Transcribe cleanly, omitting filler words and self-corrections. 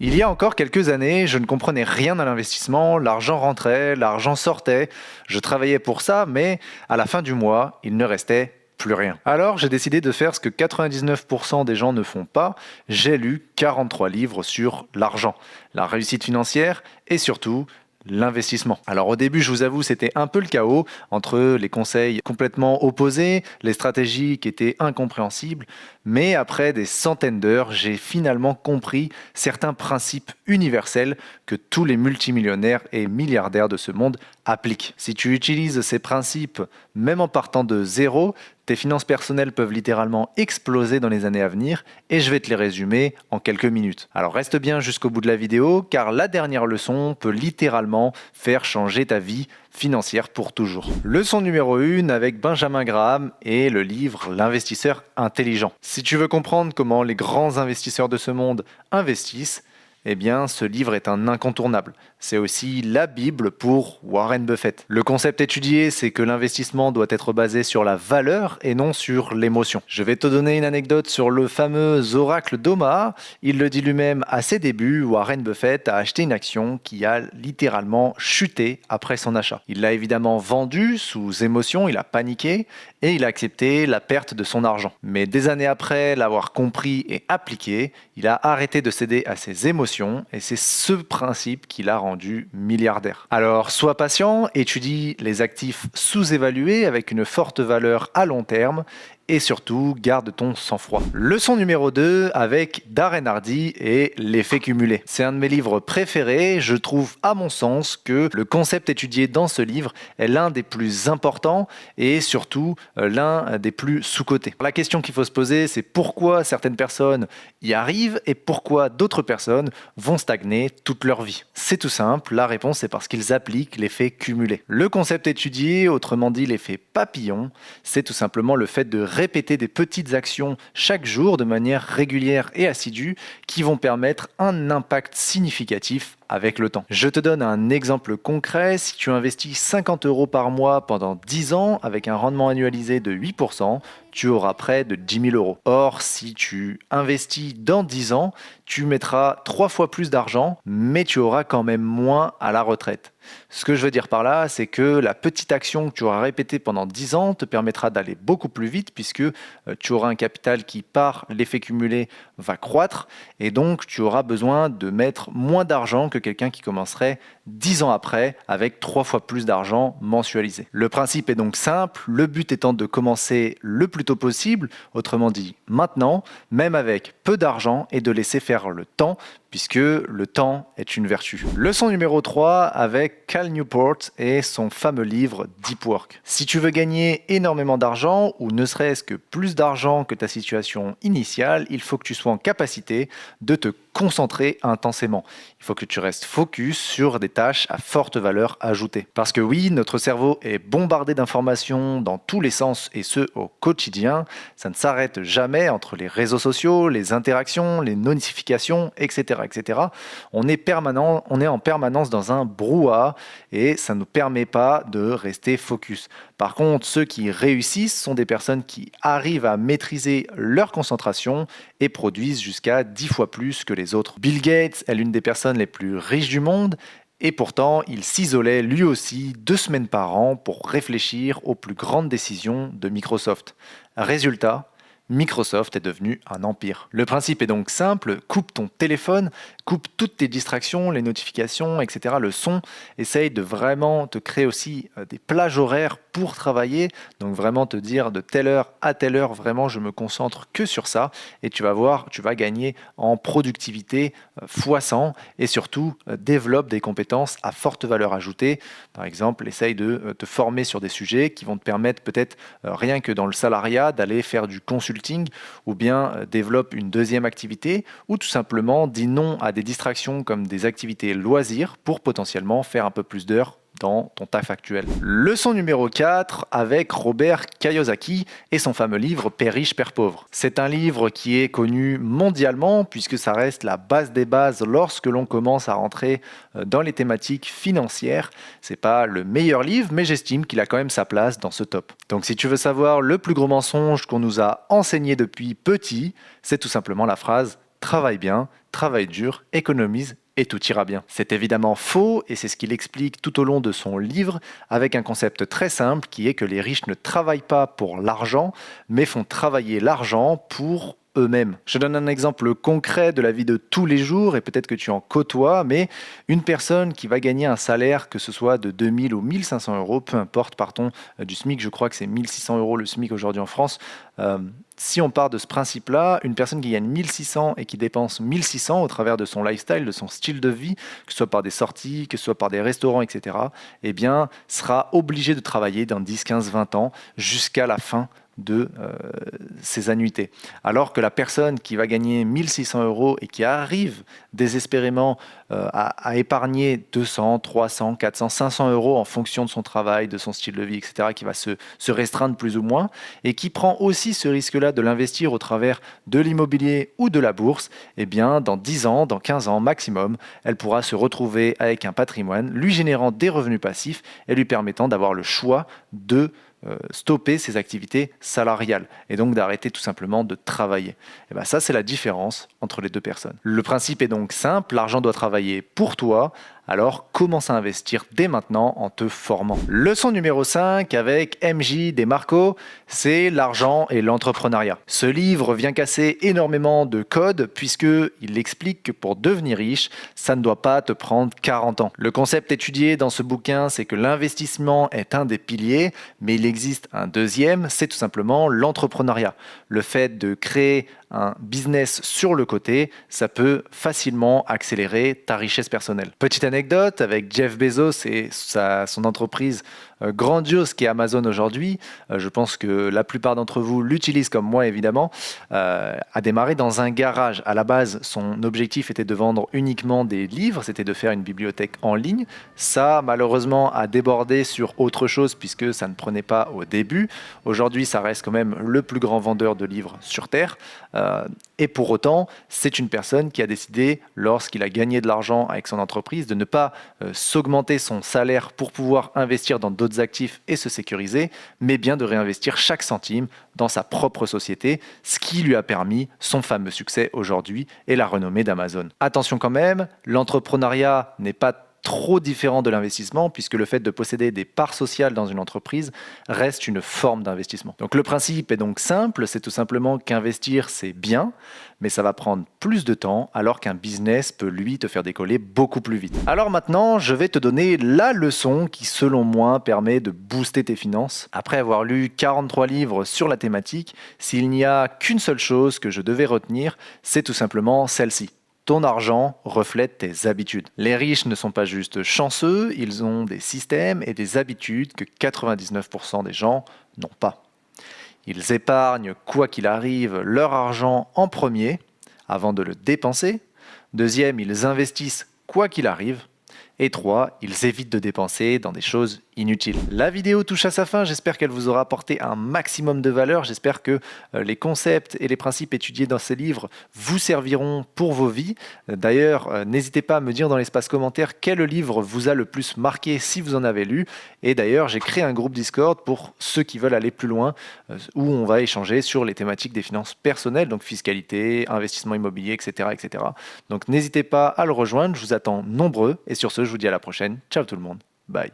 Il y a encore quelques années, je ne comprenais rien à l'investissement, l'argent rentrait, l'argent sortait, je travaillais pour ça, mais à la fin du mois, il ne restait plus rien. Alors j'ai décidé de faire ce que 99% des gens ne font pas, j'ai lu 43 livres sur l'argent, la réussite financière et surtout l'investissement. Alors au début, je vous avoue, c'était un peu le chaos entre les conseils complètement opposés, les stratégies qui étaient incompréhensibles, mais après des centaines d'heures, j'ai finalement compris certains principes universels que tous les multimillionnaires et milliardaires de ce monde appliquent. Si tu utilises ces principes, même en partant de zéro, tes finances personnelles peuvent littéralement exploser dans les années à venir et je vais te les résumer en quelques minutes. Alors reste bien jusqu'au bout de la vidéo car la dernière leçon peut littéralement faire changer ta vie financière pour toujours. Leçon numéro 1 avec Benjamin Graham et le livre L'investisseur intelligent. Si tu veux comprendre comment les grands investisseurs de ce monde investissent, eh bien, ce livre est un incontournable. C'est aussi la Bible pour Warren Buffett. Le concept étudié, c'est que l'investissement doit être basé sur la valeur et non sur l'émotion. Je vais te donner une anecdote sur le fameux oracle d'Omaha. Il le dit lui-même à ses débuts, Warren Buffett a acheté une action qui a littéralement chuté après son achat. Il l'a évidemment vendue sous émotion, il a paniqué et il a accepté la perte de son argent. Mais des années après l'avoir compris et appliqué, il a arrêté de céder à ses émotions et c'est ce principe qui l'a rendu milliardaire. Alors, sois patient, étudie les actifs sous-évalués avec une forte valeur à long terme et surtout, garde ton sang-froid. Leçon numéro 2 avec Darren Hardy et l'effet cumulé. C'est un de mes livres préférés. Je trouve à mon sens que le concept étudié dans ce livre est l'un des plus importants et surtout l'un des plus sous-cotés. La question qu'il faut se poser, c'est pourquoi certaines personnes y arrivent et pourquoi d'autres personnes vont stagner toute leur vie. C'est tout simple, la réponse est parce qu'ils appliquent l'effet cumulé. Le concept étudié, autrement dit l'effet papillon, c'est tout simplement le fait de répéter des petites actions chaque jour de manière régulière et assidue qui vont permettre un impact significatif avec le temps. Je te donne un exemple concret. Si tu investis 50 € par mois pendant 10 ans avec un rendement annualisé de 8%, tu auras près de 10 000 €. Or, si tu investis dans 10 ans, tu mettras 3 fois plus d'argent, mais tu auras quand même moins à la retraite. Ce que je veux dire par là, c'est que la petite action que tu auras répétée pendant 10 ans te permettra d'aller beaucoup plus vite puisque tu auras un capital qui, par l'effet cumulé, va croître et donc tu auras besoin de mettre moins d'argent que quelqu'un qui commencerait 10 ans après avec 3 fois plus d'argent mensualisé. Le principe est donc simple, le but étant de commencer le plus tôt possible, autrement dit maintenant, même avec peu d'argent et de laisser faire le temps puisque le temps est une vertu. Leçon numéro 3 avec Cal Newport et son fameux livre Deep Work. Si tu veux gagner énormément d'argent ou ne serait-ce que plus d'argent que ta situation initiale, il faut que tu sois en capacité de te concentrer intensément. Il faut que tu restes focus sur des tâches à forte valeur ajoutée. Parce que oui, notre cerveau est bombardé d'informations dans tous les sens et ce au quotidien. Ça ne s'arrête jamais entre les réseaux sociaux, les interactions, les notifications, etc. etc. On est en permanence dans un brouhaha et ça ne nous permet pas de rester focus. Par contre, ceux qui réussissent sont des personnes qui arrivent à maîtriser leur concentration et produisent jusqu'à 10 fois plus que les autres. Bill Gates est l'une des personnes les plus riches du monde et pourtant, il s'isolait lui aussi 2 semaines par an pour réfléchir aux plus grandes décisions de Microsoft. Résultat, Microsoft est devenu un empire. Le principe est donc simple, coupe ton téléphone, coupe toutes tes distractions, les notifications, etc., le son, essaye de vraiment te créer aussi des plages horaires pour travailler, donc vraiment te dire de telle heure à telle heure, vraiment je me concentre que sur ça, et tu vas voir, tu vas gagner en productivité fois 100, et surtout développe des compétences à forte valeur ajoutée. Par exemple, essaye de te former sur des sujets qui vont te permettre peut-être rien que dans le salariat d'aller faire du consulting ou bien développe une deuxième activité ou tout simplement dis non à des distractions comme des activités loisirs pour potentiellement faire un peu plus d'heures dans ton taf actuel. Leçon numéro 4 avec Robert Kiyosaki et son fameux livre Père riche, Père pauvre. C'est un livre qui est connu mondialement puisque ça reste la base des bases lorsque l'on commence à rentrer dans les thématiques financières. C'est pas le meilleur livre, mais j'estime qu'il a quand même sa place dans ce top. Donc si tu veux savoir le plus gros mensonge qu'on nous a enseigné depuis petit, c'est tout simplement la phrase « travaille bien, travaille dur, économise et tout ira bien. C'est évidemment faux et c'est ce qu'il explique tout au long de son livre avec un concept très simple qui est que les riches ne travaillent pas pour l'argent mais font travailler l'argent pour eux-mêmes. Je donne un exemple concret de la vie de tous les jours et peut-être que tu en côtoies, mais une personne qui va gagner un salaire, que ce soit de 2000 ou 1500 euros, peu importe, partons du SMIC, je crois que c'est 1600 euros le SMIC aujourd'hui en France. Si on part de ce principe-là, une personne qui gagne 1600 et qui dépense 1600 au travers de son lifestyle, de son style de vie, que ce soit par des sorties, que ce soit par des restaurants, etc., eh bien, sera obligée de travailler dans 10, 15, 20 ans jusqu'à la fin de ses annuités. Alors que la personne qui va gagner 1600 euros et qui arrive désespérément à épargner 200, 300, 400, 500 euros en fonction de son travail, de son style de vie, etc., qui va se restreindre plus ou moins, et qui prend aussi ce risque-là de l'investir au travers de l'immobilier ou de la bourse, eh bien, dans 10 ans, dans 15 ans maximum, elle pourra se retrouver avec un patrimoine, lui générant des revenus passifs et lui permettant d'avoir le choix de stopper ses activités salariales et donc d'arrêter tout simplement de travailler. Et bien ça, c'est la différence entre les deux personnes. Le principe est donc simple, l'argent doit travailler pour toi, alors commence à investir dès maintenant en te formant. Leçon numéro 5 avec MJ Desmarco, c'est l'argent et l'entrepreneuriat. Ce livre vient casser énormément de codes puisqu'il explique que pour devenir riche, ça ne doit pas te prendre 40 ans. Le concept étudié dans ce bouquin, c'est que l'investissement est un des piliers, mais il existe un deuxième, c'est tout simplement l'entrepreneuriat. Le fait de créer un business sur le côté, ça peut facilement accélérer ta richesse personnelle. Petite anecdote avec Jeff Bezos et son entreprise grandiose qui est Amazon aujourd'hui, je pense que la plupart d'entre vous l'utilisent comme moi évidemment, a démarré dans un garage. À la base, son objectif était de vendre uniquement des livres, c'était de faire une bibliothèque en ligne. Ça, malheureusement, a débordé sur autre chose puisque ça ne prenait pas au début. Aujourd'hui, ça reste quand même le plus grand vendeur de livres sur Terre. Et pour autant, c'est une personne qui a décidé, lorsqu'il a gagné de l'argent avec son entreprise, de ne pas s'augmenter son salaire pour pouvoir investir dans d'autres actifs et se sécuriser, mais bien de réinvestir chaque centime dans sa propre société, ce qui lui a permis son fameux succès aujourd'hui et la renommée d'Amazon. Attention quand même, l'entrepreneuriat n'est pas trop différent de l'investissement puisque le fait de posséder des parts sociales dans une entreprise reste une forme d'investissement. Donc le principe est donc simple, c'est tout simplement qu'investir c'est bien, mais ça va prendre plus de temps alors qu'un business peut lui te faire décoller beaucoup plus vite. Alors maintenant, je vais te donner la leçon qui selon moi permet de booster tes finances. Après avoir lu 43 livres sur la thématique, s'il n'y a qu'une seule chose que je devais retenir, c'est tout simplement celle-ci. Ton argent reflète tes habitudes. Les riches ne sont pas juste chanceux, ils ont des systèmes et des habitudes que 99% des gens n'ont pas. Ils épargnent, quoi qu'il arrive, leur argent en premier, avant de le dépenser. Deuxième, ils investissent, quoi qu'il arrive. Et 3, ils évitent de dépenser dans des choses inutiles. La vidéo touche à sa fin, j'espère qu'elle vous aura apporté un maximum de valeur, j'espère que les concepts et les principes étudiés dans ces livres vous serviront pour vos vies. D'ailleurs, n'hésitez pas à me dire dans l'espace commentaire quel livre vous a le plus marqué si vous en avez lu. Et d'ailleurs, j'ai créé un groupe Discord pour ceux qui veulent aller plus loin, où on va échanger sur les thématiques des finances personnelles, donc fiscalité, investissement immobilier, etc. etc. Donc n'hésitez pas à le rejoindre, je vous attends nombreux, et sur ce, je vous dis à la prochaine. Ciao tout le monde, bye.